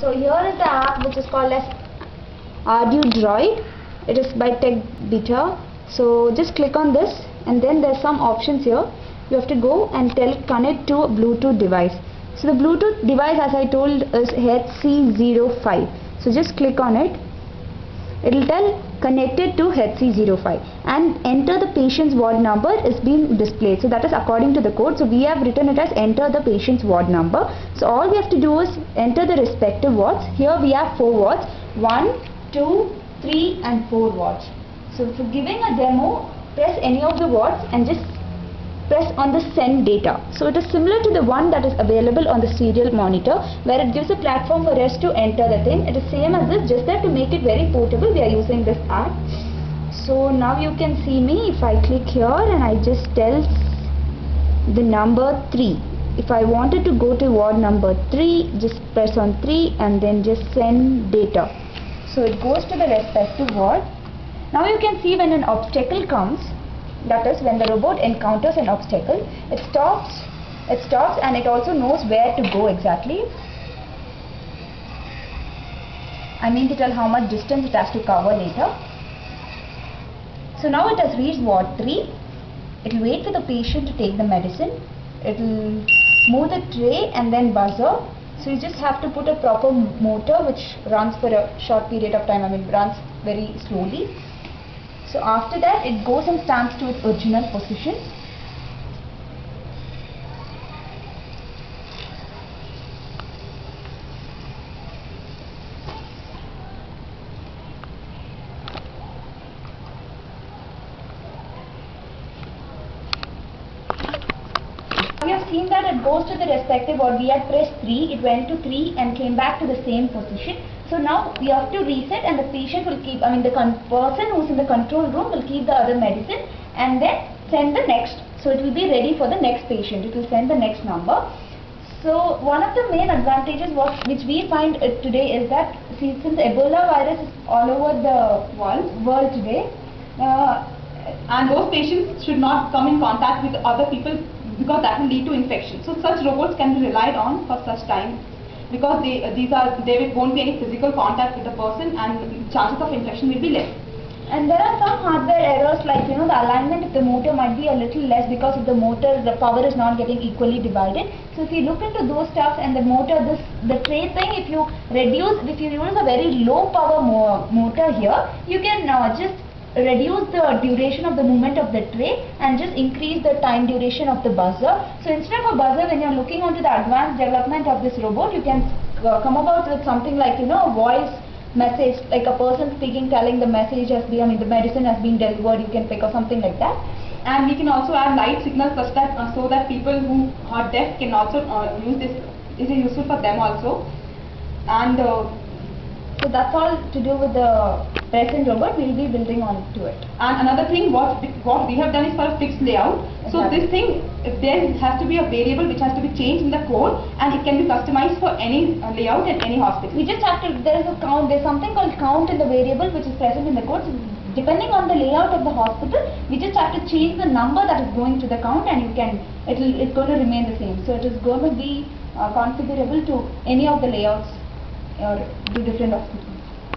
So here is the app which is called as ArdioDroid. It is by TechBeta. So just click on this, and then there's some options here. You have to go and tell connect to a Bluetooth device. So the Bluetooth device, as I told, is HC05. So just click on it. It will tell connected to HC05 and enter the patient's ward number is being displayed. So that is according to the code. So we have written it as enter the patient's ward number. So all we have to do is enter the respective wards. Here we have 4 wards, 1, 2, 3 and 4 wards. So for giving a demo, press any of the wards and just press on the send data. So it is similar to the one that is available on the serial monitor, where it gives a platform for us to enter the thing. It is same as this, just that to make it very portable we are using this app. So now you can see me. If I click here and I just tell the number 3, if I wanted to go to ward number 3, just press on 3 and then just send data. So it goes to the respective ward. Now you can see when an obstacle comes, that is when the robot encounters an obstacle, it stops and it also knows where to go exactly. I mean to tell how much distance it has to cover later. So now it has reached ward 3. It will wait for the patient to take the medicine. It will move the tray and then buzzer. So you just have to put a proper motor which runs for a short period of time, I mean runs very slowly. So after that it goes and stands to its original position. We have seen that it goes to the respective ward. We had pressed 3, it went to 3 and came back to the same position. So now we have to reset and the patient will keep, the person who is in the control room will keep the other medicine and then send the next. So it will be ready for the next patient. It will send the next number. So one of the main advantages which we find today is that since Ebola virus is all over the world today, and those patients should not come in contact with other people because that will lead to infection. So such robots can be relied on for such time, because there won't be any physical contact with the person and chances of infection will be less. And there are some hardware errors like the alignment of the motor might be a little less because of the power is not getting equally divided. So if you look into those stuff and the motor, the tray thing, if you use a very low power motor here, you can just reduce the duration of the movement of the tray and just increase the time duration of the buzzer. So instead of a buzzer, when you are looking onto the advanced development of this robot, you can come about with something like a voice message, like a person speaking telling the message has been, the medicine has been delivered, you can pick or something like that. And we can also add light signals such that so that people who are deaf can also use this. Is useful for them also. And so that's all to do with the present robot. We will be building on to it. And another thing, what we have done is for a fixed layout. So this thing, there has to be a variable which has to be changed in the code, and it can be customized for any layout at any hospital. We just have to, there's something called count in the variable which is present in the code. So depending on the layout of the hospital, we just have to change the number that is going to the count, and it's going to remain the same. So it is going to be configurable to any of the layouts or to different hospitals.